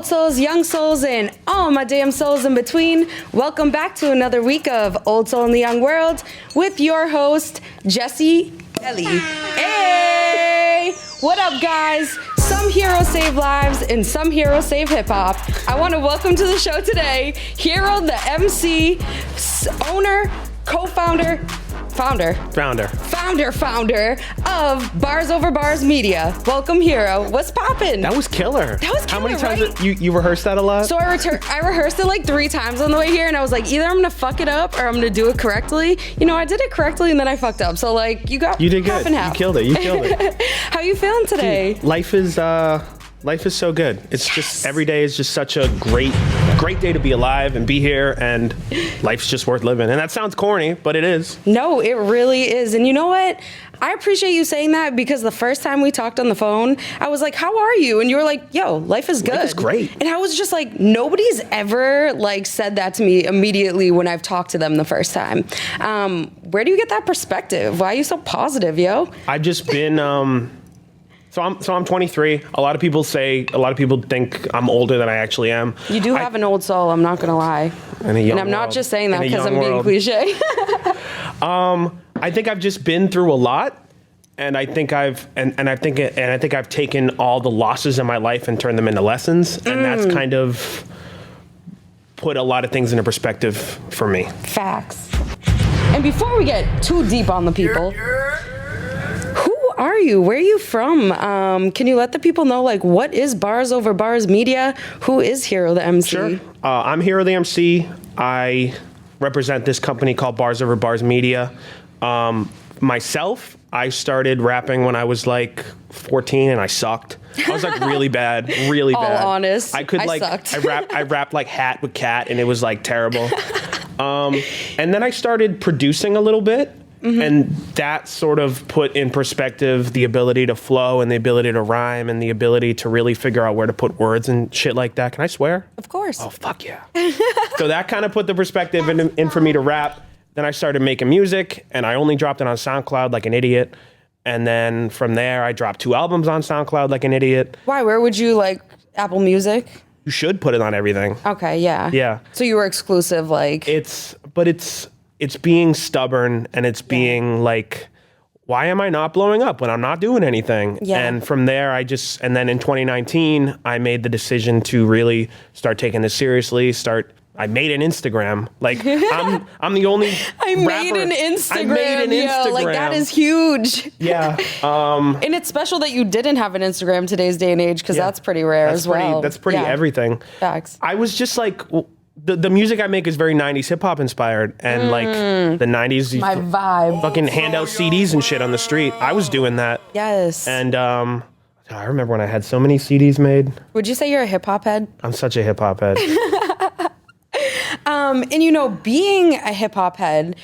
old souls, young souls, and all my damn souls in between. Welcome back to another week of Old Soul in the Young World with your host, Jesse Ellie. Hey! What up, guys? Some heroes save lives and some heroes save hip-hop. I want to welcome to the show today, Hero the Emcee, owner, co-founder, founder of Bars Over Bars Media. Welcome, Hero. What's poppin'? That was killer. How many times right? you rehearsed that a lot? So I rehearsed it like 3 times on the way here, and I was like, either I'm gonna fuck it up or I'm gonna do it correctly. You know, I did it correctly and then I fucked up. So like, you did good. Half and half. You killed it. How you feeling today? Dude, life is so good. It's just every day is just such a great day to be alive and be here, and life's just worth living. And that sounds corny, but it is. No, it really is. And you know what? I appreciate you saying that, because the first time we talked on the phone, I was like, how are you? And you were like, yo, life is good. Life is great. And I was just like, nobody's ever like said that to me immediately when I've talked to them the first time. Where do you get that perspective? Why are you so positive, yo? I've just been, So I'm 23. A lot of people think I'm older than I actually am. You do have an old soul, I'm not gonna lie. And I'm not just saying that because I'm being cliche. I think I've just been through a lot, and I think I've taken all the losses in my life and turned them into lessons, and that's kind of put a lot of things into perspective for me. Facts. And before we get too deep on the people, who are you? Where are you from? Can you let the people know, like, what is Bars Over Bars Media? Who is Hero the Emcee? Sure. I'm Hero the Emcee. I represent this company called Bars Over Bars Media. Myself, I started rapping when I was like 14 and I sucked. I was like really bad, really bad. All honest, I sucked. I rapped like Hat with Cat, and it was like terrible. And then I started producing a little bit. Mm-hmm. And that sort of put in perspective the ability to flow and the ability to rhyme and the ability to really figure out where to put words and shit like that. Can I swear? Of course. Oh, fuck yeah. So that kind of put the perspective in for me to rap. Then I started making music, and I only dropped it on SoundCloud like an idiot. And then from there, I dropped 2 albums on SoundCloud like an idiot. Why? Where would you, like, Apple Music? You should put it on everything. Okay, yeah. Yeah. So you were exclusive, like... It's being stubborn, and it's being like, why am I not blowing up when I'm not doing anything? Yeah. And from there, and then in 2019, I made the decision to really start taking this seriously, I made an Instagram. Like, I'm the only I made an Instagram. Like, that is huge. Yeah. And it's special that you didn't have an Instagram today's day and age, because that's pretty rare as well. That's pretty everything. Facts. I was just like... The music I make is very 90s hip-hop inspired, and like the 90s, my vibe. Fucking hand out CDs and shit on the street. I was doing that. Yes. And I remember when I had so many CDs made. Would you say you're a hip-hop head? I'm such a hip-hop head. And you know, being a hip-hop head,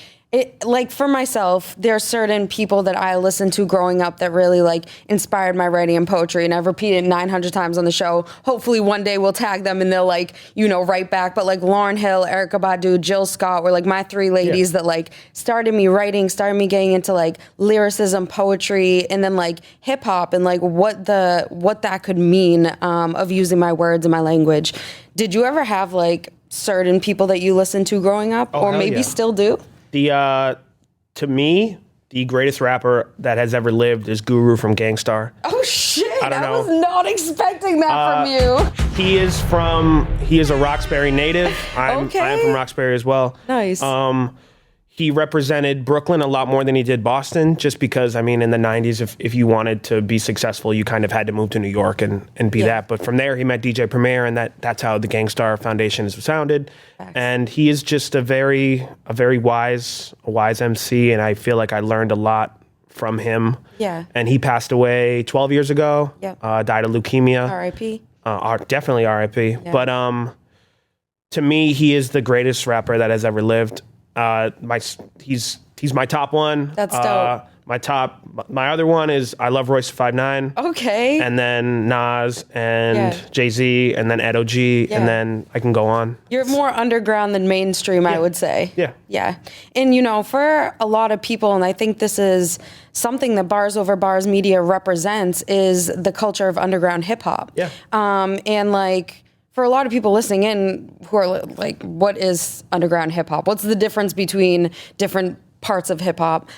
like for myself, there are certain people that I listened to growing up that really like inspired my writing and poetry, and I've repeated 900 times on the show. Hopefully one day we'll tag them and they'll like, you know, write back. But like Lauryn Hill, Erykah Badu, Jill Scott were like my 3 ladies that like started me writing, started me getting into like lyricism, poetry, and then like hip hop, and like what that could mean of using my words and my language. Did you ever have like certain people that you listened to growing up, or maybe still do? To me, the greatest rapper that has ever lived is Guru from Gangstar. Oh shit! I was not expecting that from you. He is a Roxbury native. I am from Roxbury as well. Nice. He represented Brooklyn a lot more than he did Boston, just because, I mean, in the 90s, if you wanted to be successful, you kind of had to move to New York and be that. But from there, he met DJ Premier, and that's how the Gangstar Foundation is founded. Thanks. And he is just a very wise MC, and I feel like I learned a lot from him. Yeah. And he passed away 12 years ago. Yep. Died of leukemia. R.I.P. Definitely R.I.P. Yeah. But to me, he is the greatest rapper that has ever lived. He's my top one. That's dope. My other one is I love Royce 5'9". Okay. And then Nas and Jay-Z and then Ed O.G. and then I can go on. You're more underground than mainstream, I would say. Yeah. Yeah. And you know, for a lot of people, and I think this is something that Bars Over Bars Media represents, is the culture of underground hip hop. Yeah. And like, for a lot of people listening in who are like, what is underground hip hop? What's the difference between different parts of hip hop?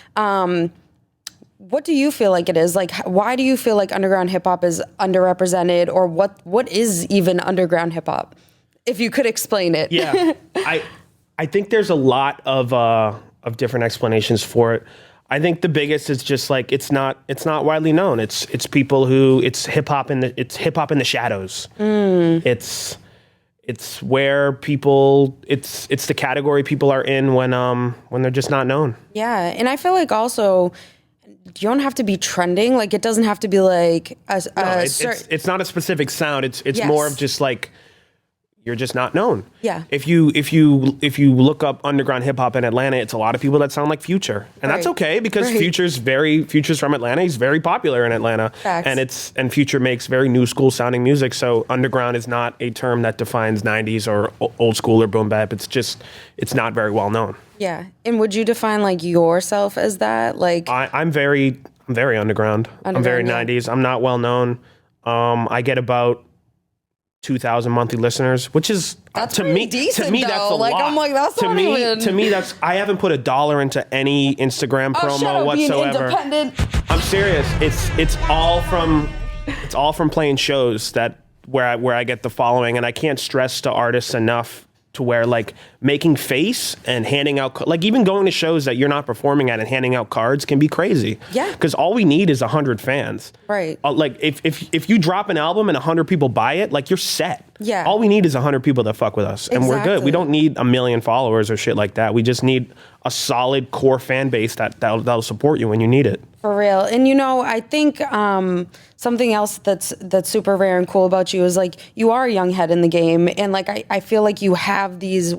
What do you feel like it is? Like, why do you feel like underground hip hop is underrepresented, or what is even underground hip hop? If you could explain it. Yeah, I think there's a lot of different explanations for it. I think the biggest is just like it's not widely known. It's people who it's hip hop in the shadows. It's where people it's the category people are in when they're just not known. Yeah, and I feel like also, you don't have to be trending. Like, it doesn't have to be like it's not a specific sound. It's Yes. more of just like you're just not known. Yeah. If you look up underground hip hop in Atlanta, it's a lot of people that sound like Future, and that's okay because Future's from Atlanta. He's very popular in Atlanta. Facts. and Future makes very new school sounding music. So underground is not a term that defines 90s or old school or boom bap. It's not very well known. Yeah. And would you define like yourself as that? Like, I'm very underground. I'm very yeah. 90s. I'm not well known. I get about 2,000 monthly listeners, which is That's to pretty me decent, to me that's a though. Like, lot. I'm like, that's to not me even- to me that's I haven't put $1 into any Instagram promo shut up, being whatsoever. independent. I'm serious. It's all from playing shows where I get the following, and I can't stress to artists enough to where like making face and handing out, like even going to shows that you're not performing at and handing out cards can be crazy. Yeah. Because all we need is 100 fans. Right. Like if you drop an album and 100 people buy it, like you're set. Yeah. All we need is 100 people that fuck with us, and we're good. We Exactly. don't need 1 million followers or shit like that. We just need a solid core fan base that'll support you when you need it. For real. And I think something else that's super rare and cool about you is like you are a young head in the game, and like I feel like you have these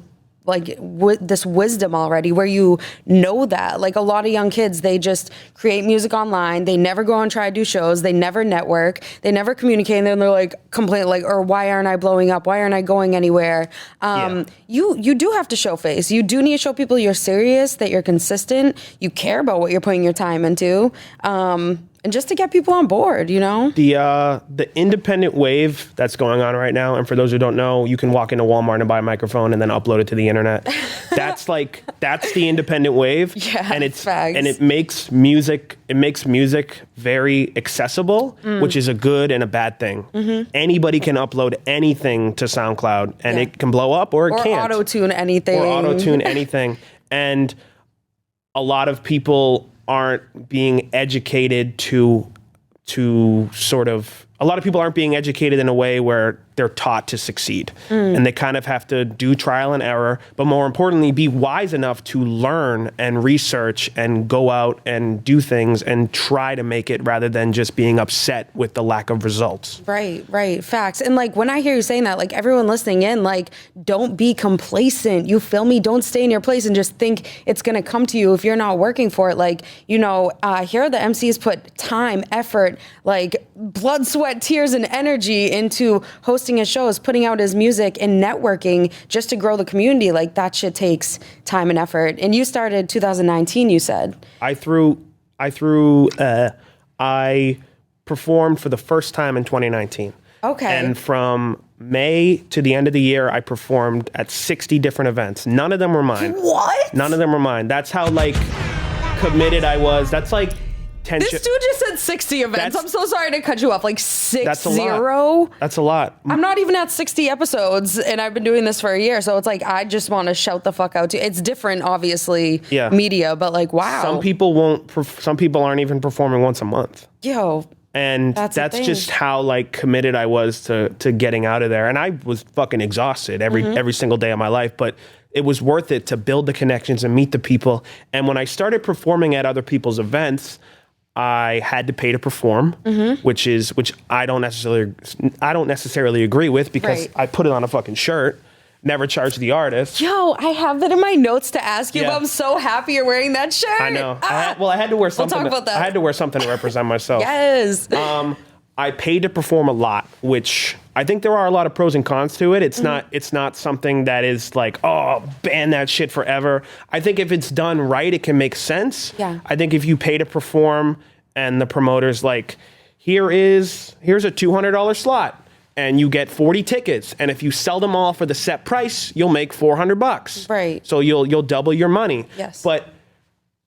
like this wisdom already where you know that like a lot of young kids, they just create music online, they never go and try to do shows, they never network, they never communicate, and then they're like complain like, or why aren't I blowing up, why aren't I going anywhere? You do have to show face. You do need to show people you're serious, that you're consistent, you care about what you're putting your time into, and just to get people on board, The independent wave that's going on right now, and for those who don't know, you can walk into Walmart and buy a microphone and then upload it to the internet. That's the independent wave. Yeah, and facts. it makes music very accessible, which is a good and a bad thing. Anybody can upload anything to SoundCloud and it can blow up or it can't. Auto-tune anything. And a lot of people aren't being educated a lot of people aren't being educated in a way where they're taught to succeed. And they kind of have to do trial and error, but more importantly, be wise enough to learn and research and go out and do things and try to make it rather than just being upset with the lack of results. Right. Facts. And like when I hear you saying that, like everyone listening in, like don't be complacent. You feel me? Don't stay in your place and just think it's going to come to you if you're not working for it. Like, here are the MCs put time, effort, like blood, sweat, tears, and energy into hosting his shows, putting out his music, and networking just to grow the community. Like that shit takes time and effort. And you started 2019, you said. I performed for the first time in 2019. Okay. And from May to the end of the year, I performed at 60 different events. None of them were mine. What? None of them were mine. That's how like committed I was. That's like 10. This dude just said 60 events. I'm so sorry to cut you off. Like 60? That's a lot. That's a lot. I'm not even at 60 episodes, and I've been doing this for a year. So it's like I just want to shout the fuck out to you. It's different, obviously, media, but like, wow. Some people aren't even performing once a month. Yo. And that's just how like committed I was to getting out of there. And I was fucking exhausted every single day of my life, but it was worth it to build the connections and meet the people. And when I started performing at other people's events, I had to pay to perform, which I don't necessarily agree with because I put it on a fucking shirt. Never charge the artist. Yo, I have that in my notes to ask you, Yeah. but I'm so happy you're wearing that shirt. I know. I had to wear something. We'll talk about that. I had to wear something to represent myself. Yes. I paid to perform a lot, which I think there are a lot of pros and cons to it. It's not something that is like, oh, ban that shit forever. I think if it's done right, it can make sense. Yeah. I think if you pay to perform and the promoter's like, here's a $200 slot. and you get 40 tickets, and if you sell them all for the set price, you'll make $400. Right. So you'll double your money. Yes. But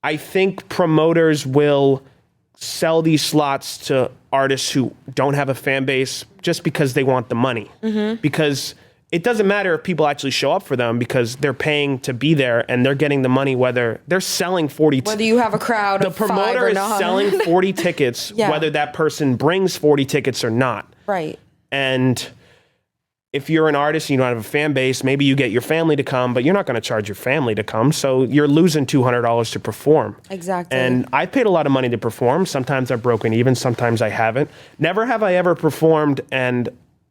I think promoters will sell these slots to artists who don't have a fan base just because they want the money. Because it doesn't matter if people actually show up for them, because they're paying to be there and they're getting the money whether they're selling 40 Whether you have a crowd the of 5 promoter or is not. selling 40 tickets Yeah. whether that person brings 40 tickets or not. Right. And if you're an artist and you don't have a fan base, maybe you get your family to come, but you're not going to charge your family to come. So you're losing $200 to perform. Exactly. And I paid a lot of money to perform. Sometimes I've broken even, sometimes I haven't. Never have I ever performed and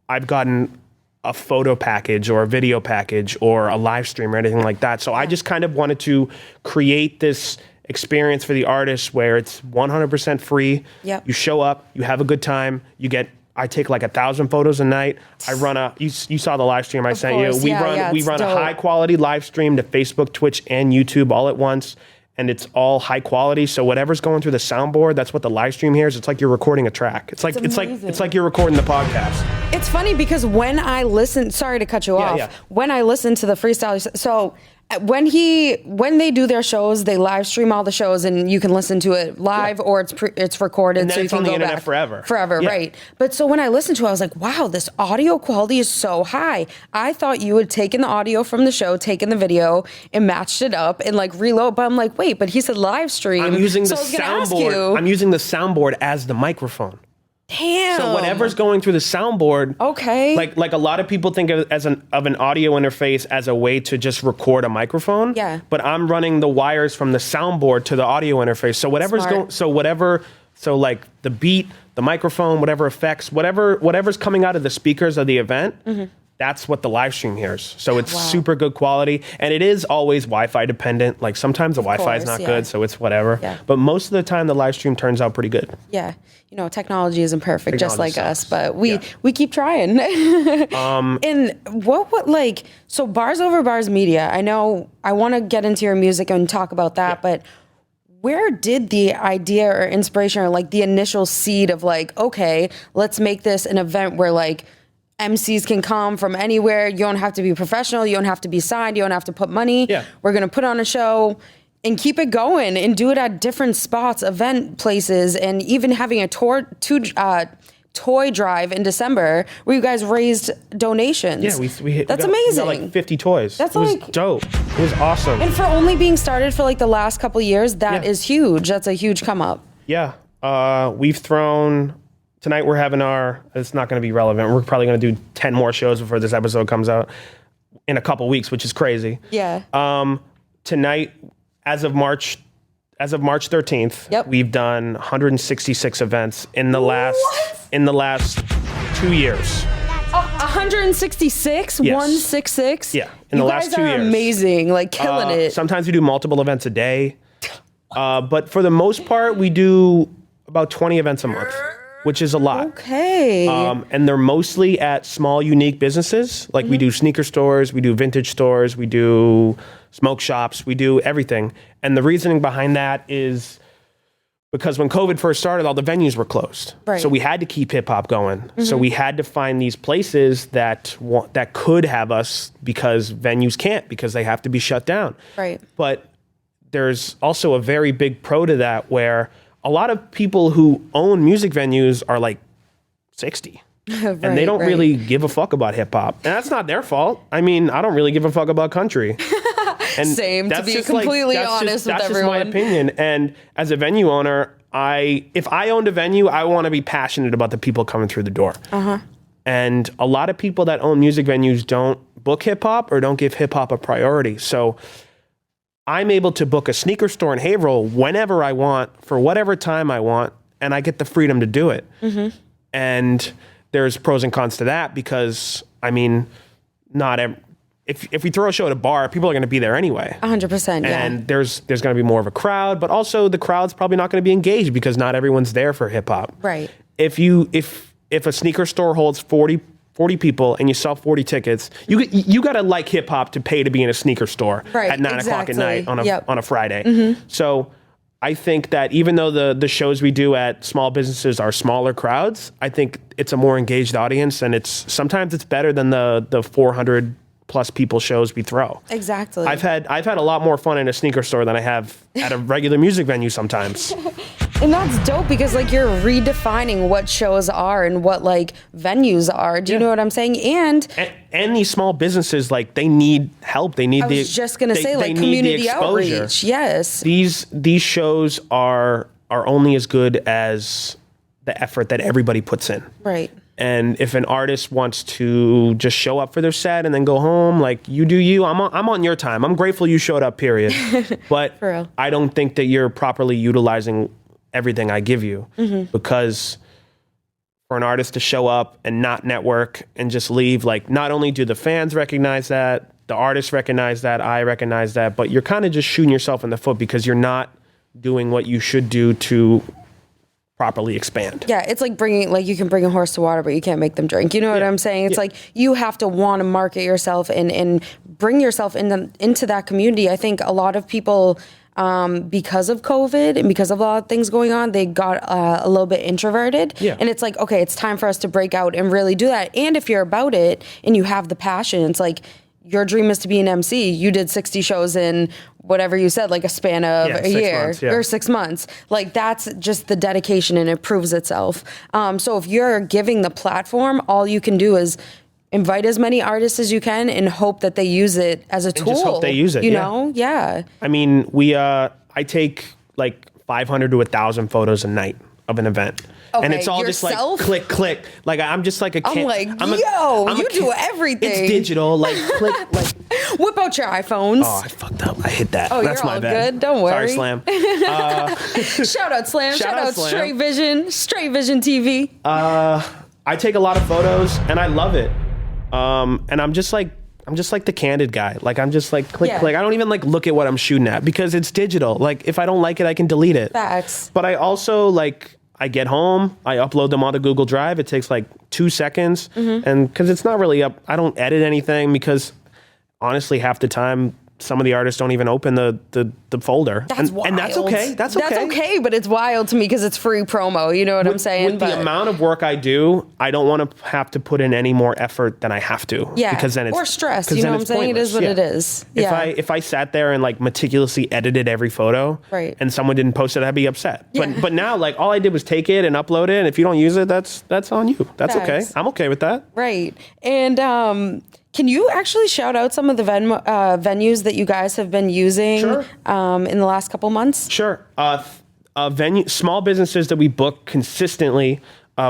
I've gotten a photo package or a video package or a live stream or anything like that. So I just kind of wanted to create this experience for the artists where it's 100% free. Yep. You show up, you have a good time, I take like 1,000 photos a night. I run you saw the live stream I sent course. you. We It's run a dope. high quality live stream to Facebook, Twitch, and YouTube all at once. And it's all high quality. So whatever's going through the soundboard, that's what the live stream hears. It's like you're recording a track. It's like you're recording the podcast. It's funny because when I listen, sorry to cut you off. Yeah. When I listen to the freestyle, so when they do their shows, they live stream all the shows, and you can listen to it live or it's recorded, And then so you it's can on the go internet back forever. Yeah. right? But so when I listened to it, I was like, wow, this audio quality is so high. I thought you had taken the audio from the show, taken the video, and matched it up and like reload. But I'm like, wait, but he said live stream. I'm using so the I was gonna ask soundboard. you, I'm using the soundboard as the microphone. damn. So whatever's going through the soundboard, Okay. Like a lot of people think of an audio interface as a way to just record a microphone. Yeah. But I'm running the wires from the soundboard to the audio interface. So whatever's Smart. so like the beat, the microphone, whatever effects, whatever's coming out of the speakers of the event. That's what the live stream hears. So it's super good quality. And it is always Wi-Fi dependent. Like sometimes the Wi-Fi is course, not yeah. good, so it's whatever. Yeah. But most of the time the live stream turns out pretty good. Yeah. You know, technology isn't perfect, just like Technology us, sucks. but we Yeah. keep trying. And what like, so Bars Over Bars Media, I know I want to get into your music and talk about that, but where did the idea or inspiration or like the initial seed of like, okay, let's make this an event where like MCs can come from anywhere. You don't have to be professional. You don't have to be signed. You don't have to put money. Yeah. We're going to put on a show and keep it going and do it at different spots, event places, and even having a toy drive in December where you guys raised donations. Yeah, we That's got amazing. like 50 toys. That's it was like- dope. It was awesome. And for only being started for like the last couple of years, that Yeah. is huge. That's a huge come up. Yeah. We've thrown tonight. We're having it's not going to be relevant. We're probably going to do 10 more shows before this episode comes out in a couple weeks, which is crazy. Yeah. Tonight, as of March 13th, Yep. we've done 166 events in the last 2 years. 166? Yes. 166? Yeah, in the last 2 You years. guys are amazing. Like killing it. Sometimes we do multiple events a day. But for the most part, we do about 20 events a month, which is a lot. Okay. And they're mostly at small, unique businesses. Like we do sneaker stores, we do vintage stores, we do smoke shops, we do everything. And the reasoning behind that is because when COVID first started, all the venues were closed. Right. So we had to keep hip hop going. So we had to find these places that could have us because venues can't, because they have to be shut down. Right. But there's also a very big pro to that where a lot of people who own music venues are like 60. And they don't really give a fuck about hip hop. And that's not their fault. I mean, I don't really give a fuck about country. And Same, to that's be just completely that's honest with that's everyone. just my opinion. And as a venue owner, if I owned a venue, I want to be passionate about the people coming through the door. And a lot of people that own music venues don't book hip hop or don't give hip hop a priority. So I'm able to book a sneaker store in Haverhill whenever I want, for whatever time I want, and I get the freedom to do it. And there's pros and cons to that because, I mean, if we throw a show at a bar, people are going to be there anyway. 100%, yeah. And there's going to be more of a crowd, but also the crowd's probably not going to be engaged because not everyone's there for hip hop. Right. If a sneaker store holds 40 people and you sell 40 tickets, you got to like hip hop to pay to be in a sneaker store Right, at 9 o'clock at exactly. night on a Yep. Friday. So I think that even though the shows we do at small businesses are smaller crowds, I think it's a more engaged audience, and sometimes it's better than the 400 plus people shows we throw. Exactly. I've had a lot more fun in a sneaker store than I have at a regular music venue sometimes. And that's dope because like you're redefining what shows are and what like venues are. Do you know what I'm saying? And these small businesses, like, they need help. They need I was just gonna say, like, community outreach. Yes. These shows are only as good as the effort that everybody puts in. Right. And if an artist wants to just show up for their set and then go home, like, you do you. I'm on your time. I'm grateful you showed up, period. But For real. I don't think that you're properly utilizing everything I give you, because for an artist to show up and not network and just leave, like, not only do the fans recognize that, the artists recognize that, I recognize that, but you're kind of just shooting yourself in the foot because you're not doing what you should do to properly expand. Yeah, it's like you can bring a horse to water, but you can't make them drink. You know what I'm saying? It's like you have to want to market yourself and bring yourself into that community. I think a lot of people, because of COVID and because of a lot of things going on, they got a little bit introverted. Yeah. And it's like, okay, it's time for us to break out and really do that. And if you're about it and you have the passion, it's like, your dream is to be an MC. You did 60 shows in whatever you said, like a span of a year or 6 months. Like, that's just the dedication, and it proves itself. So if you're giving the platform, all you can do is invite as many artists as you can and hope that they use it as a tool. Just hope they use it. You know? Yeah. I mean, I take like 500 to 1,000 photos a night of an event. Okay, and it's all yourself? just like click, click. Like, I'm just like a I'm like, you do everything. It's digital. Like, click, like. Whip out your iPhones. Oh, I fucked up. I hit that. Oh, That's you're my all bad. good. Don't worry. Sorry, Slam. Shout out Slam. Shout out Slam. Straight Vision TV. I take a lot of photos and I love it. And I'm just like the candid guy. Like, I'm just like click. I don't even like look at what I'm shooting at because it's digital. Like, if I don't like it, I can delete it. Facts. But I also I get home, I upload them onto Google Drive. It takes like 2 seconds. And because it's not really up, I don't edit anything because honestly, half the time, some of the artists don't even open the folder. That's wild. And that's okay. That's okay. That's okay, but it's wild to me because it's free promo. You know what I'm saying? With the amount of work I do, I don't want to have to put in any more effort than I have to. Yeah. Because then it's or stress. You know what I'm saying? It is what it is. Yeah. If I sat there and like meticulously edited every photo, right, and someone didn't post it, I'd be upset. Yeah. But now, like, all I did was take it and upload it, and if you don't use it, that's on you. That's Facts. okay. I'm okay with that. Right. And can you actually shout out some of the venues that you guys have been using in the last couple months? Sure. Small businesses that we book consistently.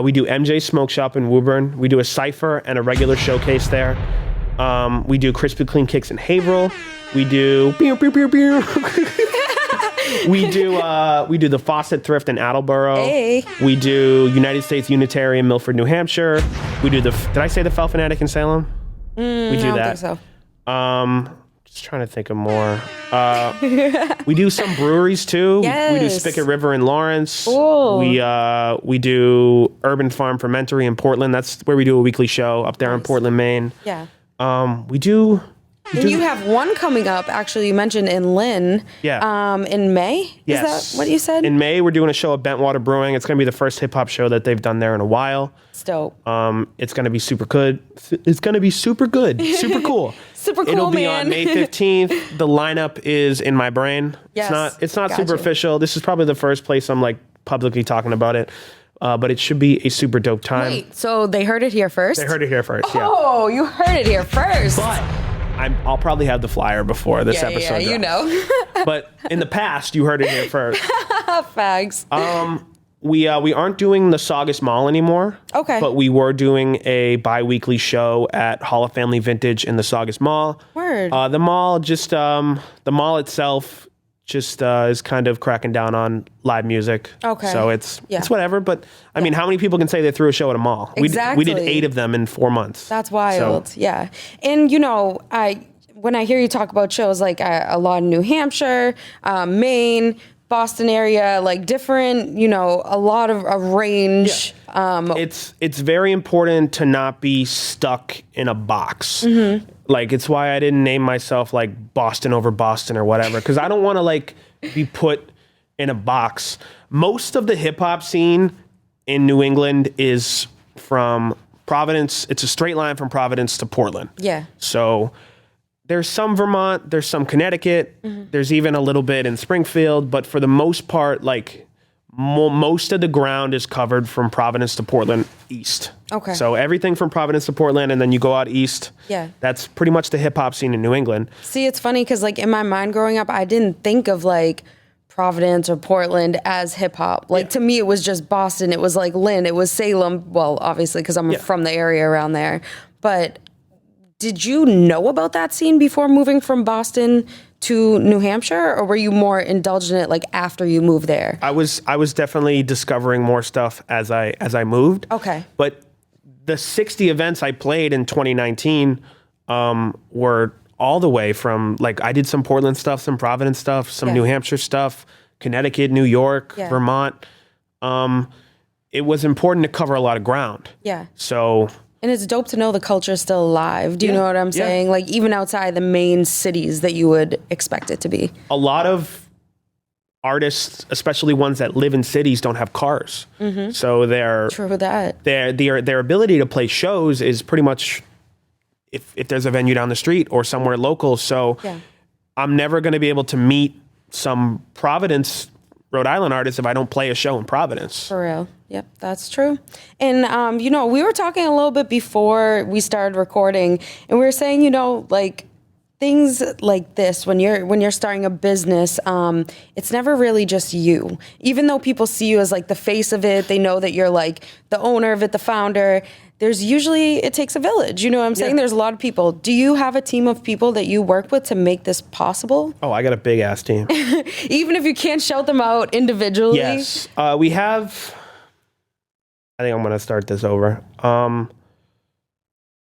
We do MJ Smoke Shop in Woburn. We do a cypher and a regular showcase there. We do Crispy Clean Kicks in Haverhill. We do we do the Fawcett Thrift in Attleboro. Hey. We do United States Unitary in Milford, New Hampshire. We do did I say the Fel Fanatic in Salem? We do I that. don't think so. Just trying to think of more. We do some breweries too. Yes. We do Spigot River in Lawrence. Cool. We do Urban Farm Fermentory in Portland. That's where we do a weekly show up there in Portland, Maine. Yeah. We do. And you have one coming up, actually, you mentioned in Lynn. Yeah. In May? Yes. Is that what you said? In May, we're doing a show at Bentwater Brewing. It's going to be the first hip hop show that they've done there in a while. It's dope. It's going to be super good. It's going to be super good. Super cool. Super cool, It'll be man. on May 15th. The lineup is in my brain. Yes. It's not Gotcha. super official. This is probably the first place I'm like publicly talking about it. But it should be a super dope time. Wait, so they heard it here first? They heard it here first, yeah. Oh, you heard it here first. But I'll probably have the flyer before this episode Yeah, you drops. know. But in the past, you heard it here first. Fags. We aren't doing the Saugus Mall anymore. Okay. But we were doing a bi-weekly show at Hall of Family Vintage in the Saugus Mall. Word. The mall itself just is kind of cracking down on live music. Okay. So it's whatever. But I mean, how many people can say they threw a show at a mall? Exactly. We did 8 of them in 4 months. That's wild. So, yeah. And you know, when I hear you talk about shows like a lot in New Hampshire, Maine, Boston area, like different, you know, a lot of a range. Yeah. It's very important to not be stuck in a box. Mm-hmm. Like, it's why I didn't name myself like Boston over Boston or whatever, because I don't want to like be put in a box. Most of the hip hop scene in New England is from Providence. It's a straight line from Providence to Portland. Yeah. So there's some Vermont, there's some Connecticut, there's even a little bit in Springfield, but for the most part, like most of the ground is covered from Providence to Portland east. Okay. So everything from Providence to Portland, and then you go out east. Yeah. That's pretty much the hip hop scene in New England. See, it's funny because like in my mind growing up, I didn't think of like Providence or Portland as hip hop. Like to me, it was just Boston. It was like Lynn. It was Salem. Well, obviously because I'm from the area around there. But did you know about that scene before moving from Boston to New Hampshire, or were you more indulged in it like after you moved there? I was definitely discovering more stuff as I moved. Okay. But the 60 events I played in 2019 were all the way from, like, I did some Portland stuff, some Providence stuff, some New Hampshire stuff, Connecticut, New York, Vermont. It was important to cover a lot of ground. Yeah. So... And it's dope to know the culture is still alive. Do you know what I'm saying? Like, even outside the main cities that you would expect it to be. A lot of artists, especially ones that live in cities, don't have cars. So their ability to play shows is pretty much if there's a venue down the street or somewhere local. So I'm never going to be able to meet some Providence, Rhode Island artists if I don't play a show in Providence. For real. Yep, that's true. And, you know, we were talking a little bit before we started recording, and we were saying, you know, like things like this, when you're starting a business, it's never really just you. Even though people see you as like the face of it, they know that you're like the owner of it, the founder. It takes a village. You know what I'm saying? There's a lot of people. Do you have a team of people that you work with to make this possible? Oh, I got a big ass team. Even if you can't shout them out individually? Yes. We have... I think I'm going to start this over.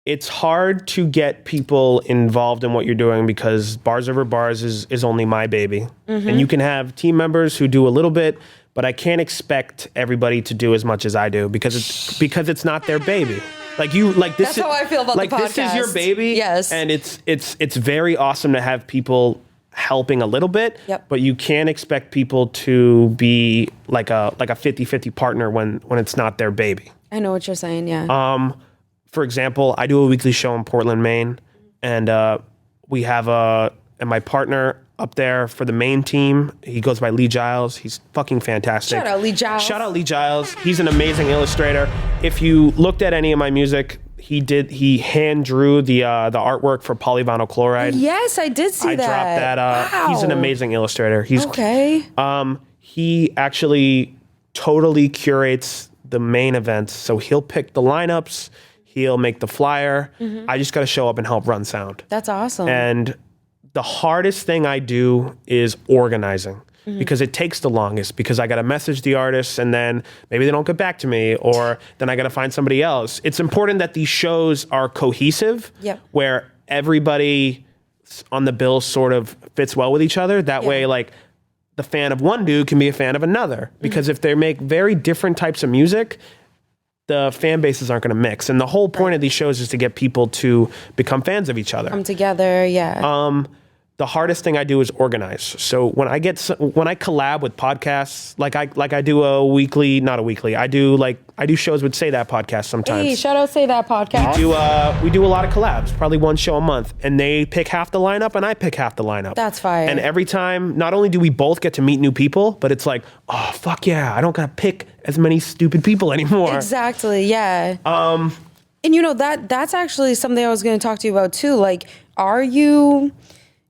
It's hard to get people involved in what you're doing because Bars Over Bars is only my baby. And you can have team members who do a little bit, but I can't expect everybody to do as much as I do because it's not their baby. That's how I feel about the podcast. This is your baby. Yes. And it's very awesome to have people helping a little bit, but you can't expect people to be like a 50-50 partner when it's not their baby. I know what you're saying, yeah. For example, I do a weekly show in Portland, Maine, and we have and my partner up there for the main team, he goes by Lee Giles. He's fucking fantastic. Shout out Lee Giles. Shout out Lee Giles. He's an amazing illustrator. If you looked at any of my music, he hand drew the artwork for polyvinyl chloride. Yes, I did see that. I dropped that. Wow. He's an amazing illustrator. He's okay. He actually totally curates the main events. So he'll pick the lineups. He'll make the flyer. I just got to show up and help run sound. That's awesome. And the hardest thing I do is organizing. Because it takes the longest, because I got to message the artists and then maybe they don't get back to me, or then I got to find somebody else. It's important that these shows are cohesive, where everybody on the bill sort of fits well with each other. That way, like, the fan of one dude can be a fan of another. Because if they make very different types of music, the fan bases aren't going to mix. And the whole point of these shows is to get people to become fans of each other. Come together, The hardest thing I do is organize. So when I collab with podcasts, like I do I do shows with Say That Podcast sometimes. Hey, shout out Say That Podcast. We do a lot of collabs, probably one show a month, and they pick half the lineup and I pick half the lineup. That's fire. And every time, not only do we both get to meet new people, but it's like, oh fuck yeah, I don't gotta pick as many stupid people anymore. Exactly, yeah. And you know that's actually something I was going to talk to you about too. Like,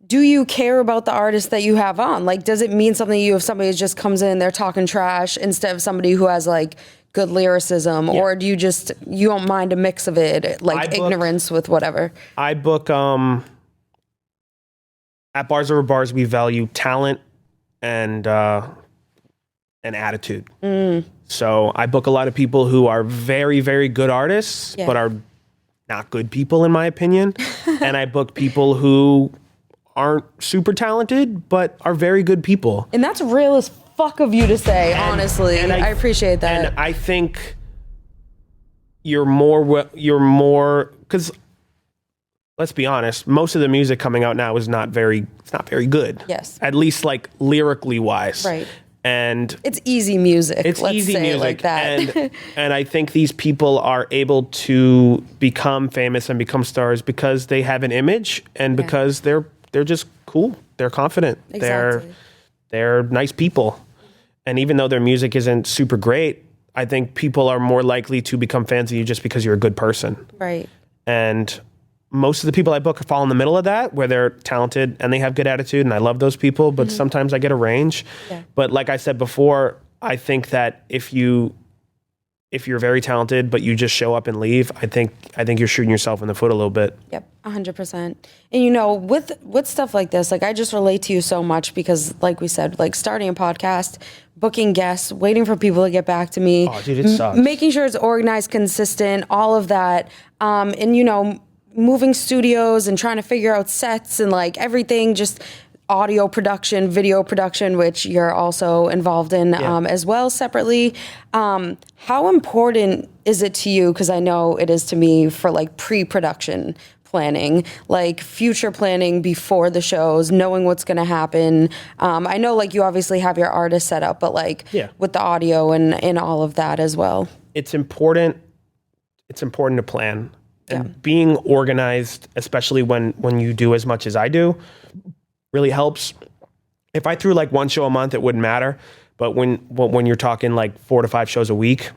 do you care about the artist that you have on? Like, does it mean something to you if somebody just comes in, they're talking trash instead of somebody who has like good lyricism, or do you don't mind a mix of it, like ignorance with whatever? I book, at Bars Over Bars, we value talent and attitude. So I book a lot of people who are very, very good artists, but are not good people in my opinion. And I book people who aren't super talented, but are very good people. And that's real as fuck of you to say, honestly. And I appreciate that. And I think you're more, because let's be honest, most of the music coming out now is not very good. Yes. At least like lyrically wise. Right. And it's easy music. It's let's easy say music it like that. and I think these people are able to become famous and become stars because they have an image and because they're just cool. They're confident. Exactly. They're nice people. And even though their music isn't super great, I think people are more likely to become fans of you just because you're a good person. Right. And most of the people I book fall in the middle of that, where they're talented and they have good attitude, and I love those people, but sometimes I get a range. Yeah. But like I said before, I think that if you're very talented, but you just show up and leave, I think you're shooting yourself in the foot a little bit. Yep, 100%. And with stuff like this, like I just relate to you so much because, like we said, like starting a podcast, booking guests, waiting for people to get back to me. Oh, dude, it sucks. Making sure it's organized, consistent, all of that. And moving studios and trying to figure out sets and like everything, just audio production, video production, which you're also involved in as well separately. How important is it to you? Because I know it is to me for like pre-production planning, like future planning before the shows, knowing what's going to happen. I know like you obviously have your artist set up, but like with the audio and all of that as well. It's important to plan. And being organized, especially when you do as much as I do, really helps. If I threw like one show a month, it wouldn't matter. But when you're talking like 4 to 5 shows a week,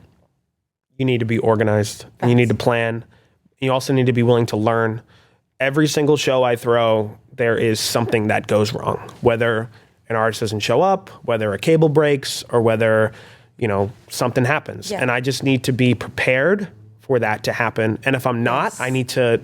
you need to be organized. And you need to plan. You also need to be willing to learn. Every single show I throw, there is something that goes wrong. Whether an artist doesn't show up, whether a cable breaks, or whether something happens. And I just need to be prepared for that to happen. And if I'm not, I need to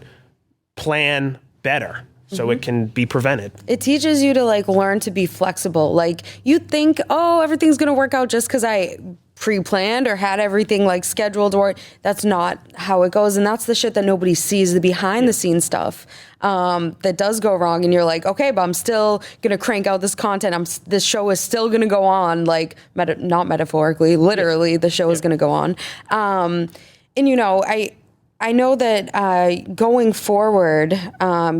plan better so it can be prevented. It teaches you to like learn to be flexible. Like you think, oh, everything's going to work out just because I pre-planned or had everything like scheduled, or that's not how it goes. And that's the shit that nobody sees, the behind the scenes stuff that does go wrong. And you're like, okay, but I'm still going to crank out this content. This show is still going to go on, like not metaphorically, literally the show is going to go on. And I know that going forward,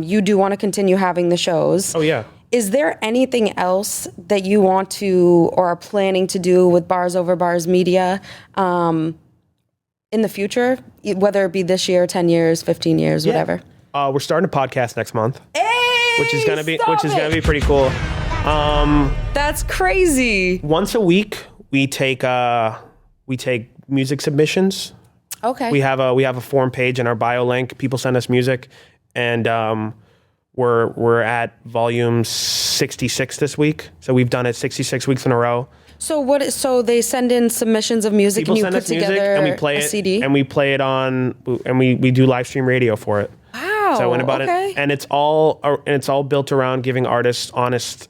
you do want to continue having the shows. Oh, yeah. Is there anything else that you want to or are planning to do with Bars Over Bars Media in the future, whether it be this year, 10 years, 15 years, whatever? We're starting a podcast next month, which is gonna be pretty cool. That's crazy. Once a week, we take music submissions. Okay. We have a form page in our bio link. People send us music, and we're at volume 66 this week. So we've done it 66 weeks in a row. So they send in submissions of music, People and you send put us music, together and we play a it, CD, and we play it on, and we do live stream radio for it. Wow. So I went about it, and it's all built around giving artists honest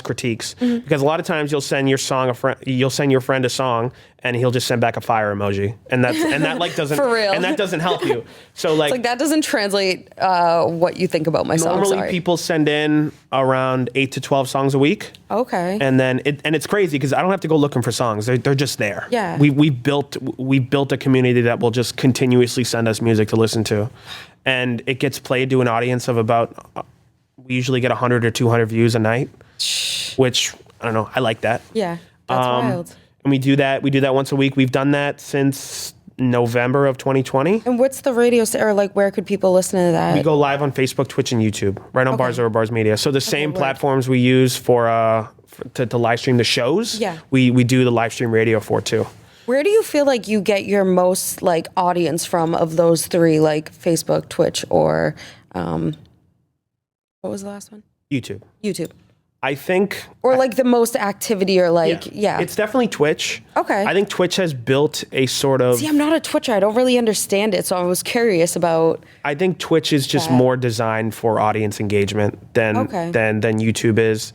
critiques. Because a lot of times you'll send your friend a song, and he'll just send back a fire emoji, and that like doesn't for real, and that doesn't help you. So it's like that doesn't translate what you think about my song. Normally people send in around 8 to 12 songs a week. Okay. And then it's crazy because I don't have to go looking for songs. They're just there. Yeah. We built a community that will just continuously send us music to listen to. And it gets played to an audience of about, we usually get 100 or 200 views a night, which, I don't know, I like that. Yeah, that's wild. And we do that once a week. We've done that since November of 2020. And what's the radio, or like where could people listen to that? We go live on Facebook, Twitch, and YouTube, right on Bars Over Bars Media. So the same platforms we use to live stream the shows, we do the live stream radio for too. Where do you feel like you get your most like audience from of those three, like Facebook, Twitch, or what was the last one? YouTube. I think, or like the most activity, or like it's definitely Twitch. Okay. I think Twitch has built a sort of. See, I'm not a Twitcher. I don't really understand it, so I was curious about. I think Twitch is just more designed for audience engagement than YouTube is,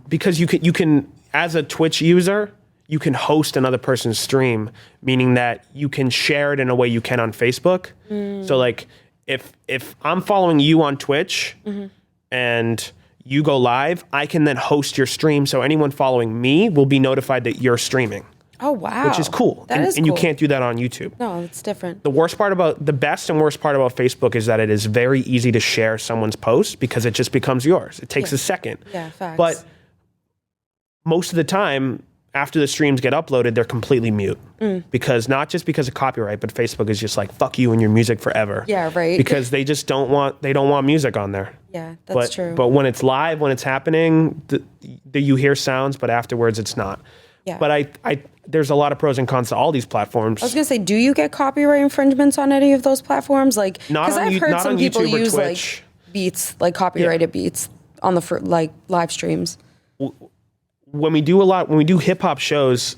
because you can as a Twitch user, you can host another person's stream, meaning that you can share it in a way you can on Facebook. So like if I'm following you on Twitch and you go live, I can then host your stream, so anyone following me will be notified that you're streaming. Oh, wow. Which is cool. And you can't do that on YouTube. No, it's different. The best and worst part about Facebook is that it is very easy to share someone's post because it just becomes yours. It takes a second. Yeah, facts. But most of the time, after the streams get uploaded, they're completely mute. Because not just because of copyright, but Facebook is just like, fuck you and your music forever. Yeah, right. Because they just don't want music on there. Yeah, that's true. But when it's live, when it's happening, you hear sounds, but afterwards it's not. Yeah. But I there's a lot of pros and cons to all these platforms. I was gonna say, do you get copyright infringements on any of those platforms? Like, because I've heard some people use like beats, like copyrighted beats on the like live streams. When we do hip hop shows,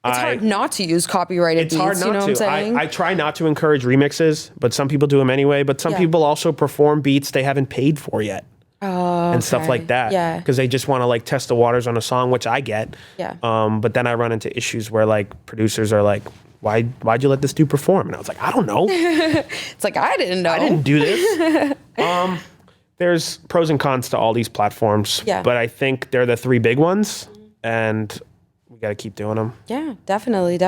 it's hard not to use copyrighted beats. It's hard not you know to. What I'm saying? I try not to encourage remixes, but some people do them anyway. But some people also perform beats they haven't paid for yet. And stuff like that. Yeah. Because they just want to like test the waters on a song, which I get. Yeah. But then I run into issues where like producers are like, why'd you let this dude perform? And I was like, I don't know. It's like, I didn't know. I didn't do this. There's pros and cons to all these platforms. Yeah. But I think they're the three big ones. And we got to keep doing them. Yeah, definitely.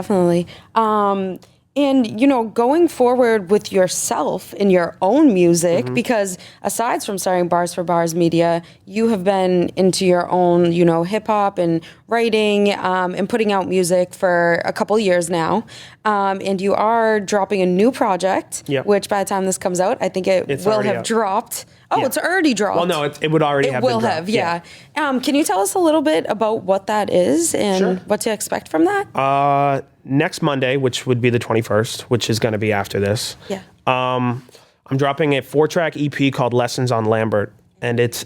And, you know, going forward with yourself in your own music, because aside from starting Bars for Bars Media, you have been into your own, you know, hip hop and writing and putting out music for a couple years now. And you are dropping a new project, which by the time this comes out, I think it will have dropped. Oh, it's already dropped. Well, no, it would already have been dropped. It will have, yeah. Can you tell us a little bit about what that is and what to expect from that? Next Monday, which would be the 21st, which is going to be after this. Yeah. I'm dropping a 4-track EP called Lessons on Lambert, and it's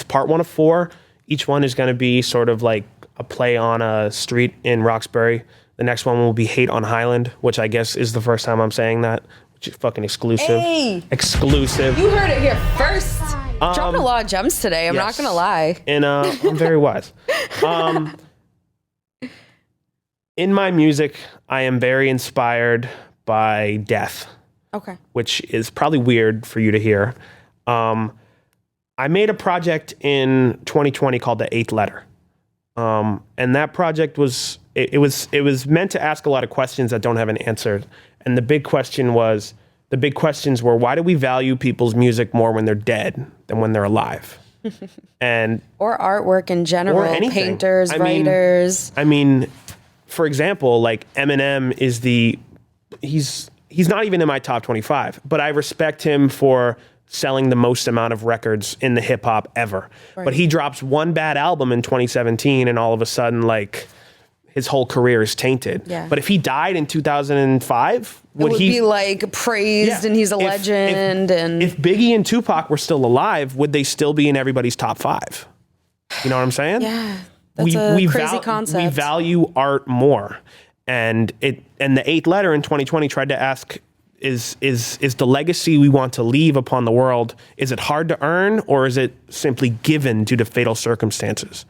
part 1 of 4. Each one is going to be sort of like a play on a street in Roxbury. The next one will be Hate on Highland, which I guess is the first time I'm saying that. Fucking exclusive. Hey, exclusive. You heard it here first. Dropping a lot of gems today. I'm not gonna lie. And I'm very wise. In my music, I am very inspired by death. Okay. Which is probably weird for you to hear. I made a project in 2020 called The Eighth Letter. And that project was meant to ask a lot of questions that don't have an answer. And the big questions were, why do we value people's music more when they're dead than when they're alive? Or artwork in general, or painters, writers. I mean, for example, like Eminem he's not even in my top 25, but I respect him for selling the most amount of records in the hip hop ever. Right. But he drops one bad album in 2017 and all of a sudden, like, his whole career is tainted. Yeah. But if he died in 2005, would he be like praised and he's a legend? If Biggie and Tupac were still alive, would they still be in everybody's top 5? You know what I'm saying? Yeah, that's a crazy concept. We value art more, and the Eighth Letter in 2020 tried to ask: Is the legacy we want to leave upon the world, is it hard to earn, or is it simply given due to fatal circumstances?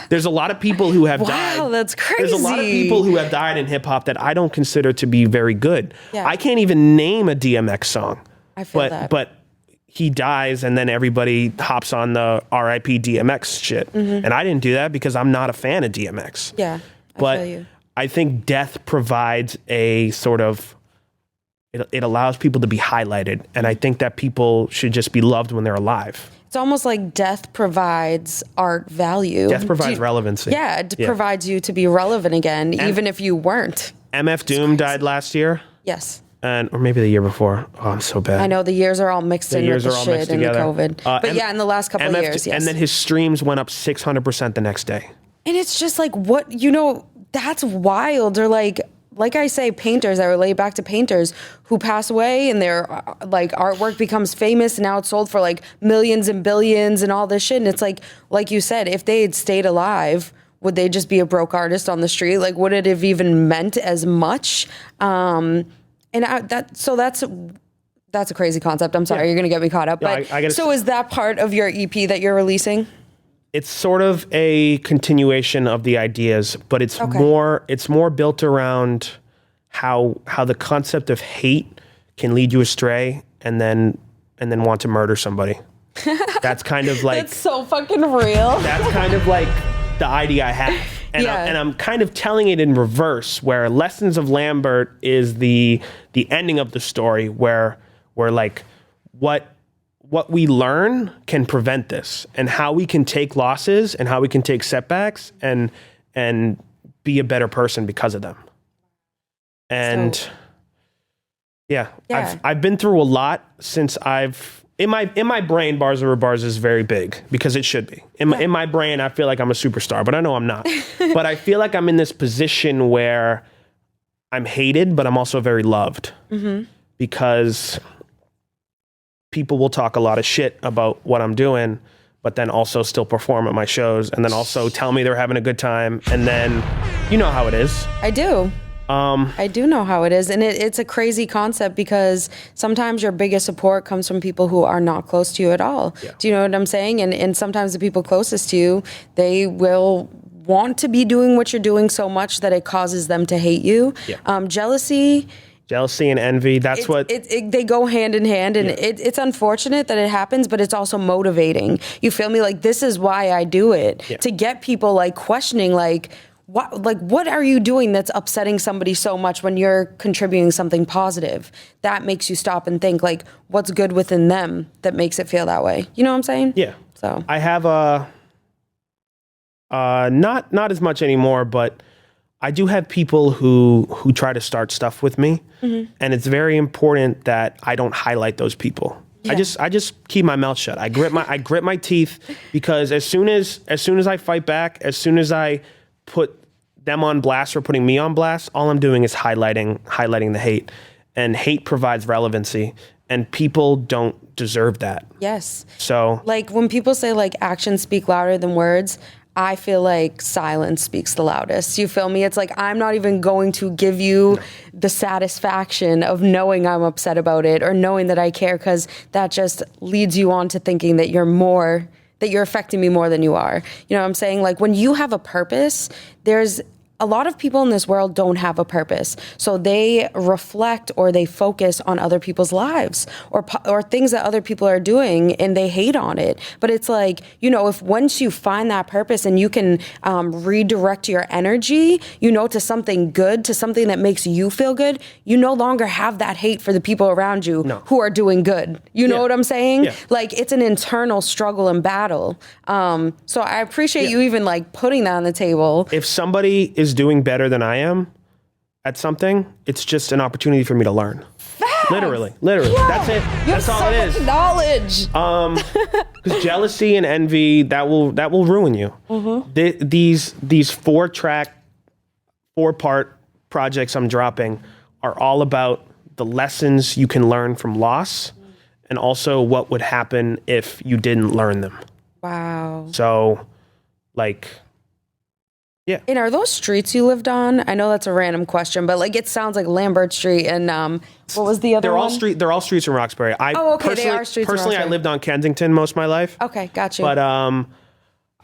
There's a lot of people who have died. Wow, that's crazy. There's a lot of people who have died in hip hop that I don't consider to be very good. Yeah. I can't even name a DMX song. I feel that. But he dies and then everybody hops on the RIP DMX shit. Mm-hmm. And I didn't do that because I'm not a fan of DMX. Yeah, but feel you. I think death provides a sort of, it allows people to be highlighted. And I think that people should just be loved when they're alive. It's almost like death provides art value. Death provides relevancy. Yeah, it provides you to be relevant again, even if you weren't. MF Doom died last year. Yes. Or maybe the year before. Oh, I'm so bad. I know the years are all mixed in with the shit and the COVID. But yeah, in the last couple of years, yes. And then his streams went up 600% the next day. And it's just like, what, that's wild. Or like I say, painters, I relate back to painters who pass away and their like artwork becomes famous and now it's sold for like millions and billions and all this shit. And it's like you said, if they had stayed alive, would they just be a broke artist on the street? Like, would it have even meant as much? That's a crazy concept. I'm sorry, you're gonna get me caught up. But so is that part of your EP that you're releasing? It's sort of a continuation of the ideas, but it's more built around how the concept of hate can lead you astray and then want to murder somebody. That's kind of like, that's so fucking real. That's kind of like the idea I have. And, I'm kind of telling it in reverse, where Lessons of Lambert is the ending of the story, where like what what we learn can prevent this, and how we can take losses and how we can take setbacks and be a better person because of them. And I've been through a lot since in my brain, Bars Over Bars is very big because it should be. In my brain, I feel like I'm a superstar, but I know I'm not. But I feel like I'm in this position where I'm hated, but I'm also very loved because people will talk a lot of shit about what I'm doing, but then also still perform at my shows and then also tell me they're having a good time. And then you know how it is. I do. I do know how it is. And it's a crazy concept because sometimes your biggest support comes from people who are not close to you at all. Yeah. Do you know what I'm saying? And sometimes the people closest to you, they will want to be doing what you're doing so much that it causes them to hate you. Yeah. Jealousy and envy, that's what... they go hand in hand, and it's unfortunate that it happens, but it's also motivating. You feel me? Like, this is why I do it. Yeah. To get people, like, questioning, like, what are you doing that's upsetting somebody so much when you're contributing something positive? That makes you stop and think, like, what's good within them that makes it feel that way? You know what I'm saying? Yeah. So I have not as much anymore, but I do have people who try to start stuff with me, and it's very important that I don't highlight those people. Yeah. I just keep my mouth shut. I grit my teeth, because as soon as I fight back, as soon as I put them on blast or putting me on blast, all I'm doing is highlighting the hate, and hate provides relevancy, and people don't deserve that. Yes. So, like, when people say, like, actions speak louder than words, I feel like silence speaks the loudest. You feel me? It's like, I'm not even going to give you the satisfaction of knowing I'm upset about it or knowing that I care, because that just leads you on to thinking that you're affecting me more than you are. You know what I'm saying? Like, when you have a purpose, there's a lot of people in this world don't have a purpose. So they reflect or they focus on other people's lives or things that other people are doing, and they hate on it. But it's like, you know, if once you find that purpose and you can redirect your energy, you know, to something good, to something that makes you feel good, you no longer have that hate for the people around you who are doing good. You know what I'm saying? Yeah. Like, it's an internal struggle and battle. So I appreciate you even, like, putting that on the table. If somebody is doing better than I am at something, it's just an opportunity for me to learn. Facts. Literally. Yo, That's it. That's all it is. You have so much knowledge. Because jealousy and envy, that will ruin you. These 4-part projects I'm dropping are all about the lessons you can learn from loss, and also what would happen if you didn't learn them. Wow. So, like, yeah. And are those streets you lived on? I know that's a random question, but, like, it sounds like Lambert Street and what was the other one? They're all streets in Roxbury. They are streets in Personally, Roxbury. I lived on Kensington most of my life. Okay, got you. But I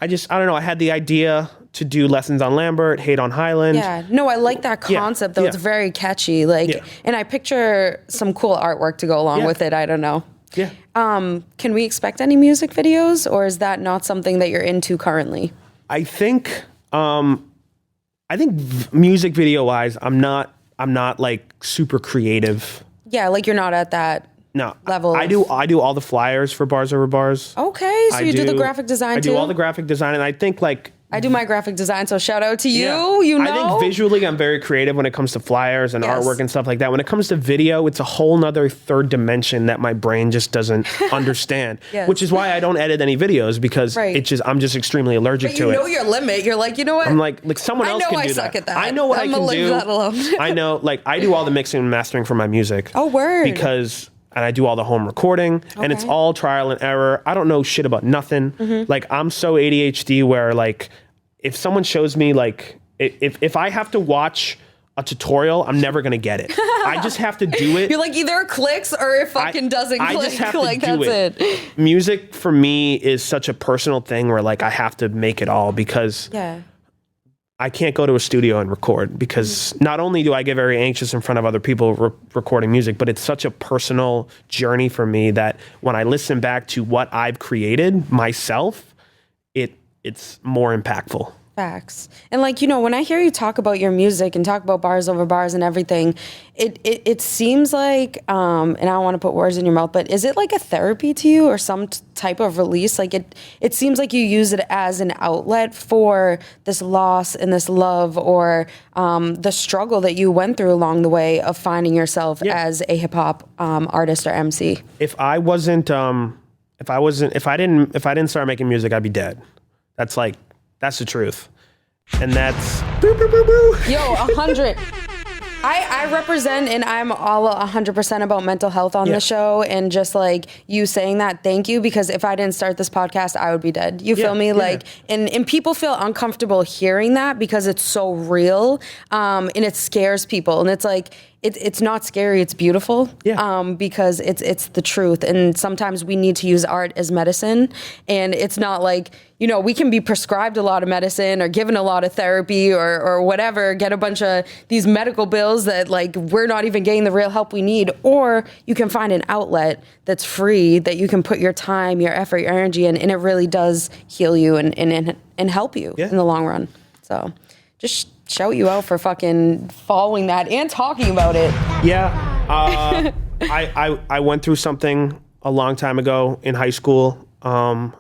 don't know. I had the idea to do lessons on Lambert, hate on Highland. Yeah. No, I like that concept, though. Yeah. It's very catchy. Like, and I picture some cool artwork to go along with it. I don't know. Yeah. Can we expect any music videos, or is that not something that you're into currently? I think music video wise, I'm not like super creative. Yeah, like, you're not at that level. I do all the flyers for Bars Over Bars. Okay, so you do the graphic design too? I do all the graphic design, and I think, like, I do my graphic design, so shout out to you. Yeah. You know, I think visually I'm very creative when it comes to flyers and artwork and stuff like that. When it comes to video, it's a whole nother third dimension that my brain just doesn't understand. Which is why I don't edit any videos, because I'm just extremely allergic to it. You know your limit. You're like, you know what? I'm like someone else can do that. I know I suck at that. I know what I can do. That alone. I know, like, I do all the mixing and mastering for my music. Oh, word. And I do all the home recording, and it's all trial and error. I don't know shit about nothing. Like, I'm so ADHD where, like, if someone shows me, like, if I have to watch a tutorial, I'm never going to get it. I just have to do it. You're like, either it clicks or it fucking doesn't click. I just have to like, do that's it. Music for me is such a personal thing where, like, I have to make it all, because I can't go to a studio and record, because not only do I get very anxious in front of other people recording music, but it's such a personal journey for me that when I listen back to what I've created myself, it's more impactful. Facts. And like, when I hear you talk about your music and talk about bars over bars and everything, it seems like, and I don't want to put words in your mouth, but is it like a therapy to you or some type of release? Like it seems like you use it as an outlet for this loss and this love or the struggle that you went through along the way of finding yourself as a hip hop artist or MC. If I didn't start making music, I'd be dead. That's the truth. And that's boo, boo, boo, boo. Yo, 100. I represent and I'm all 100% about mental health on the show and just like you saying that, thank you, because if I didn't start this podcast, I would be dead. You feel me? Like, and people feel uncomfortable hearing that because it's so real and it scares people. And it's like, it's not scary, it's beautiful because it's the truth. And sometimes we need to use art as medicine. And it's not like, we can be prescribed a lot of medicine or given a lot of therapy or whatever, get a bunch of these medical bills that like we're not even getting the real help we need. Or you can find an outlet that's free that you can put your time, your effort, your energy in, and it really does heal you and help you in the long run. So just shout you out for fucking following that and talking about it. Yeah. I went through something a long time ago in high school. I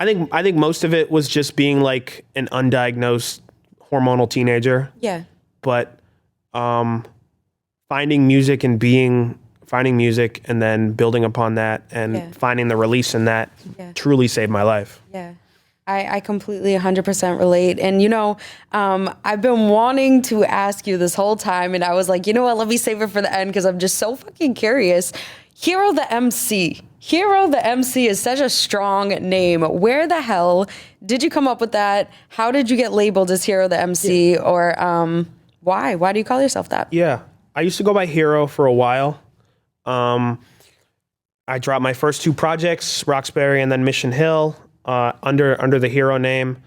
think most of it was just being like an undiagnosed hormonal teenager. Yeah. But finding music and then building upon that and finding the release in that truly saved my life. Yeah. I completely 100% relate. And, I've been wanting to ask you this whole time. And I was like, let me save it for the end because I'm just so fucking curious. Hero the MC. Hero the MC is such a strong name. Where the hell did you come up with that? How did you get labeled as Hero the MC? Or why? Why do you call yourself that? Yeah. I used to go by Hero for a while. I dropped my first two projects, Roxbury and then Mission Hill. Under the Hero name,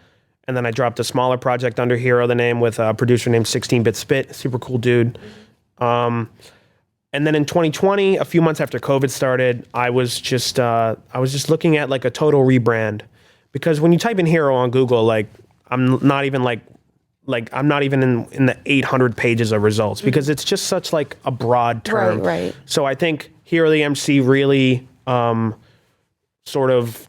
and then I dropped a smaller project under Hero the name with a producer named 16-Bit Spit, super cool dude. And then in 2020, a few months after COVID started, I was just looking at like a total rebrand, because when you type in Hero on Google, like I'm not even in the 800 pages of results because it's just such like a broad term. Right. So I think Hero the MC really sort of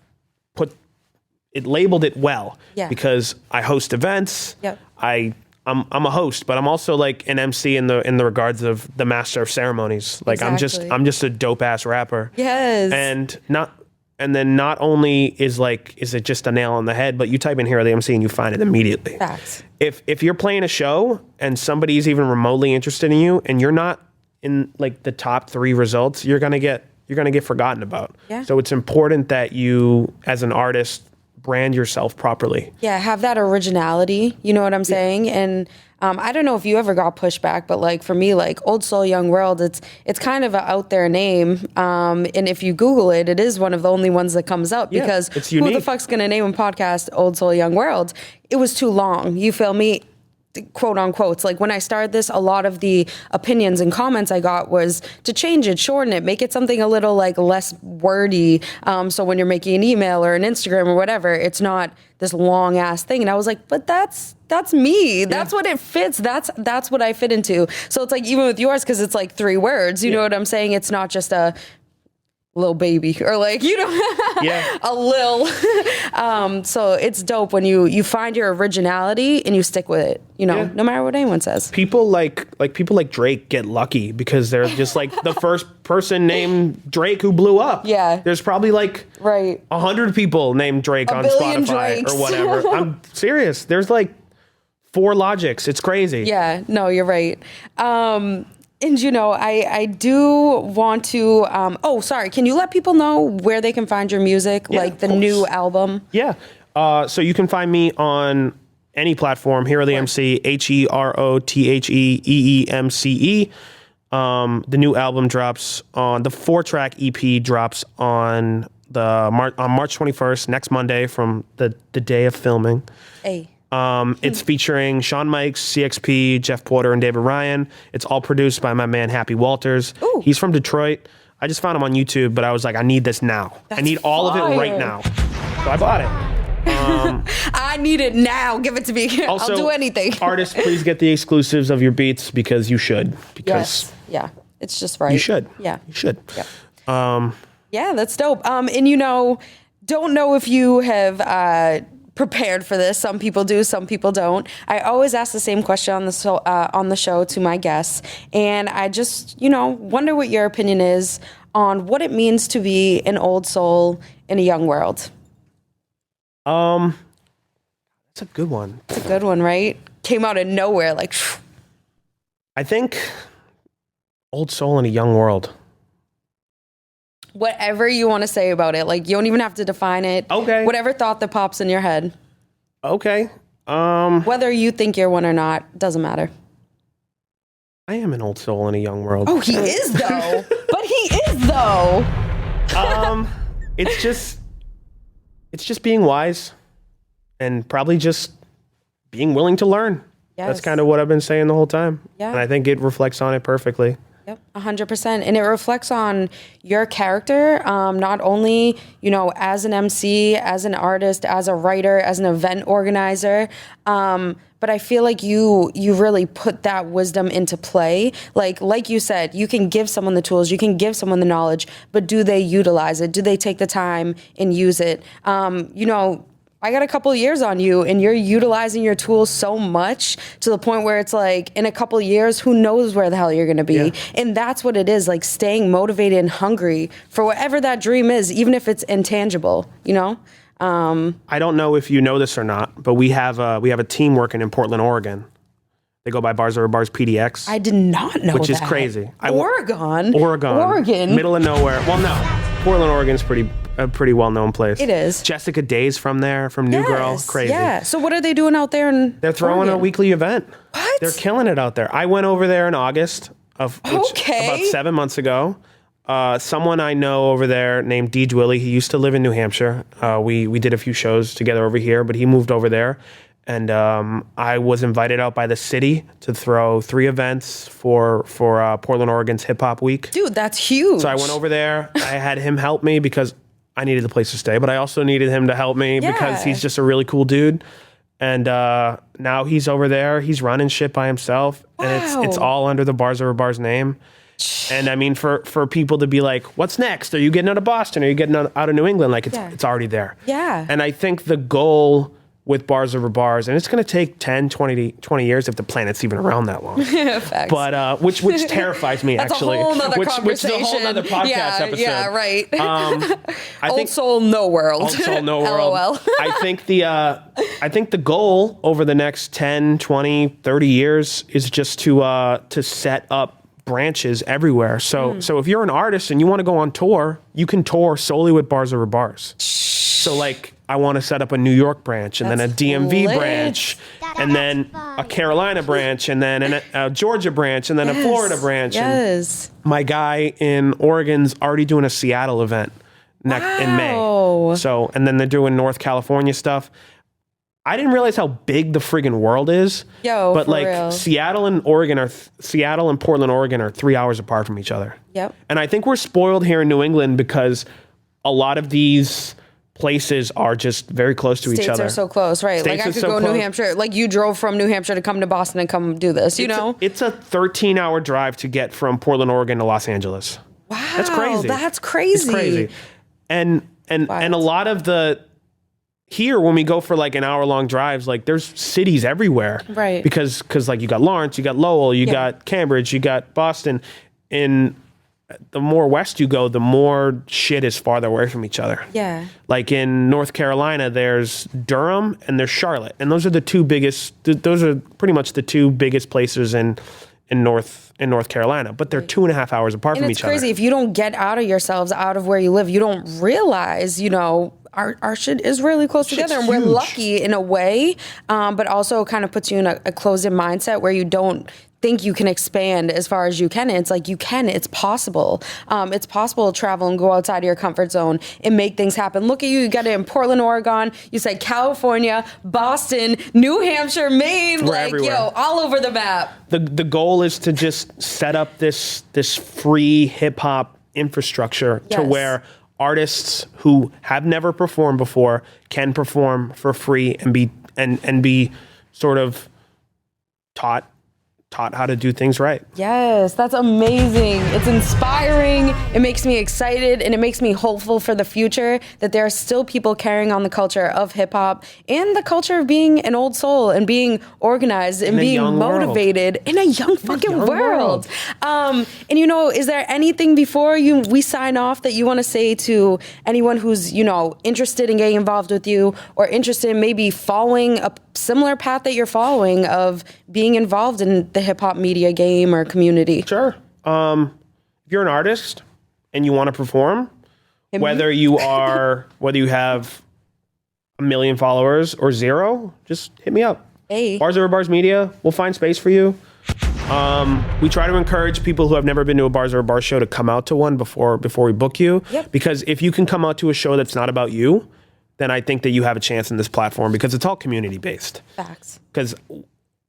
it labeled it well because I host events. Yep. I'm a host, but I'm also like an MC in the regards of the master of ceremonies. Like exactly. I'm just a dope ass rapper. Yes. And not only is it just a nail on the head, but you type in Hero the MC and you find it immediately. Facts. If you're playing a show and somebody's even remotely interested in you and you're not in like the top 3 results, you're gonna get forgotten about. Yeah. So it's important that you as an artist brand yourself properly. Yeah, have that originality, you know what I'm saying? And I don't know if you ever got pushback, but like for me, like Old Soul Young World, it's kind of an out there name. And if you Google it, it is one of the only ones that comes up because it's unique. Who the fuck's gonna name a podcast Old Soul Young World? It was too long, you feel me? Quote unquote. It's like when I started this, a lot of the opinions and comments I got was to change it, shorten it, make it something a little like less wordy. So when you're making an email or an Instagram or whatever, it's not this long ass thing. And I was like, but that's me. That's what it fits. That's what I fit into. So it's like even with yours, because it's like 3 words. You know what I'm saying? It's not just a little baby or like a lil so it's dope when you find your originality and you stick with it, no matter what anyone says. People like Drake get lucky because they're just like the first person named Drake who blew up. There's probably like 100 people named Drake on Spotify or whatever. I'm serious, there's like 4 Logics. It's crazy. No, you're right. And I do want to, sorry, can you let people know where they can find your music, like the new album? So you can find me on any platform, Hero the MC, HeroTheEemcee. The new album drops on, the 4-track EP drops on March 21st, next Monday from the day of filming. It's featuring Sean Mikes, CXP, Jeff Porter, and David Ryan. It's all produced by my man Happy Walters. Ooh. He's from Detroit. I just found him on YouTube, but I was like, I need this now. I need all of it right now. So I bought it. I need it now. Give it to me. Also, I'll do anything. Artists, please get the exclusives of your beats because you should. Because yeah, it's just right. you should. Yeah. You should. Yeah. Yeah, that's dope. And don't know if you have prepared for this. Some people do, some people don't. I always ask the same question on the show to my guests, and I just wonder what your opinion is on what it means to be an old soul in a young world. That's a good one. It's a good one, right? Came out of nowhere, like. I think old soul in a young world. Whatever you want to say about it, like you don't even have to define it. Okay. Whatever thought that pops in your head. Okay. Whether you think you're one or not, doesn't matter. I am an old soul in a young world. Oh, he is though. But he is though. It's just being wise and probably just being willing to learn. Yes. That's kind of what I've been saying the whole time. Yeah. And I think it reflects on it perfectly. Yep, 100%. And it reflects on your character, not only, as an MC, as an artist, as a writer, as an event organizer, but I feel like you really put that wisdom into play. Like you said, you can give someone the tools, you can give someone the knowledge, but do they utilize it? Do they take the time and use it? I got a couple of years on you and you're utilizing your tools so much to the point where it's like in a couple of years, who knows where the hell you're going to be. Yeah. And that's what it is, like staying motivated and hungry for whatever that dream is, even if it's intangible, I don't know if you know this or not, but we have a team working in Portland, Oregon. They go by Bars Over Bars PDX. I did not know which is crazy. Oregon. Middle of nowhere. Well, no. Portland, Oregon's a pretty well-known place. It is. Jessica Day's from there, from New Girl. Crazy. Yeah. So what are they doing out there? They're throwing Oregon? a weekly event. What? They're killing it out there. I went over there in August about 7 months ago. Someone I know over there named D. Dwilly, he used to live in New Hampshire. We did a few shows together over here, but he moved over there. And I was invited out by the city to throw 3 events for Portland, Oregon's HipHop Week. Dude, that's huge. So I went over there. I had him help me because I needed a place to stay, but I also needed him to help me because he's just a really cool dude. And now he's over there. He's running shit by himself. Wow. And it's all under the Bars Over Bars name. And I mean, for people to be like, what's next? Are you getting out of Boston? Are you getting out of New England? Like, it's already there. Yeah. And I think the goal with Bars Over Bars, and it's going to take 10, 20 years if the planet's even around that long. Facts. But which terrifies me, That's actually. A whole nother conversation. Which is a whole other podcast episode. Yeah, right. I think, old soul, no world. Old soul, no world. LOL. I think the goal over the next 10, 20, 30 years is just to set up branches everywhere. So if you're an artist and you want to go on tour, you can tour solely with Bars Over Bars. So like, I want to set up a New York branch and then a DMV branch and then a Carolina branch and then a Georgia branch and then a Florida branch. Yes. And my guy in Oregon's already doing a Seattle event in May. So, and then they're doing North California stuff. I didn't realize how big the friggin' world is. But like real. Seattle and Portland, Oregon are 3 hours apart from each other. Yep. And I think we're spoiled here in New England because a lot of these places are just very close to each other. States are so close, right? States like I could go New Hampshire. Like you drove from New Hampshire to come to Boston and come do this, It's a 13-hour drive to get from Portland, Oregon to Los Angeles. Wow. That's crazy. That's crazy. It's crazy. And a lot of here when we go for like an hour-long drives, like there's cities everywhere. Right. Because like you got Lawrence, you got Lowell, you got Cambridge, you got Boston. The more west you go, the more shit is farther away from each other. Yeah. Like in North Carolina, there's Durham and there's Charlotte. And those are those are pretty much the 2 biggest places in North Carolina. But they're 2.5 hours apart from each other. It's crazy. If you don't get out of yourselves, out of where you live, you don't realize, our shit is really close together. And we're lucky in a way, but also kind of puts you in a closed-in mindset where you don't think you can expand as far as you can. It's like you can. It's possible. It's possible to travel and go outside of your comfort zone and make things happen. Look at you. You got it in Portland, Oregon. You said California, Boston, New Hampshire, Maine. We're everywhere. all over the map. The goal is to just set up this free hip hop infrastructure to where artists who have never performed before can perform for free and be sort of taught how to do things right. Yes, that's amazing. It's inspiring. It makes me excited, and it makes me hopeful for the future that there are still people carrying on the culture of hip hop and the culture of being an old soul and being organized and being motivated in a young fucking world. And you know, is there anything before we sign off that you want to say to anyone who's, you know, interested in getting involved with you or interested in maybe following a similar path that you're following of being involved in the hip hop media game or community? Sure. If you're an artist and you want to perform, whether you have 1 million followers or 0, just hit me up. Hey. Bars Over Bars Media, we'll find space for you. We try to encourage people who have never been to a Bars Over Bars show to come out to one before we book you. Yep. Because if you can come out to a show that's not about you, then I think that you have a chance in this platform because it's all community based. Facts. Because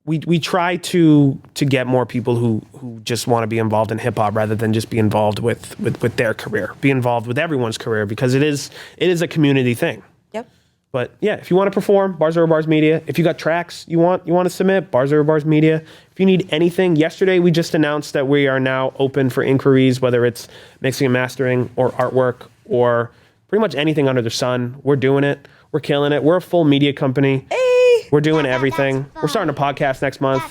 we try to get more people who just want to be involved in hip hop rather than just be involved with their career. Be involved with everyone's career because it is a community thing. Yep. But yeah, if you want to perform, Bars Over Bars Media. If you got tracks you want to submit, Bars Over Bars Media. If you need anything, yesterday we just announced that we are now open for inquiries, whether it's mixing and mastering or artwork or pretty much anything under the sun. We're doing it. We're killing it. We're a full media company. Hey. We're doing everything. We're starting a podcast next month.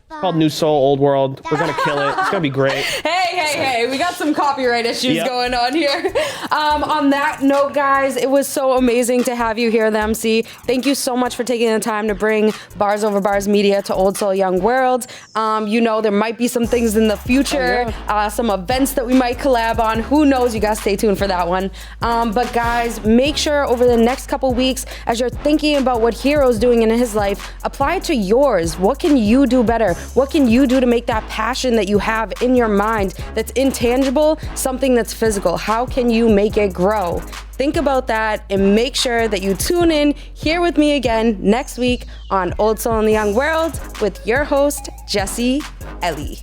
Called New Soul, Old World. We're going to kill it. It's going to be great. Hey, we got some copyright issues going on here. On that note, guys, it was so amazing to have you here, the Emcee. Thank you so much for taking the time to bring Bars Over Bars Media to Old Soul Young World. You know, there might be some things in the future, some events that we might collab on. Who knows? You guys stay tuned for that one. But guys, make sure over the next couple weeks, as you're thinking about what Hero's doing in his life, apply it to yours. What can you do better? What can you do to make that passion that you have in your mind that's intangible something that's physical? How can you make it grow? Think about that and make sure that you tune in here with me again next week on Old Soul in the Young World with your host, Jesse Ellie.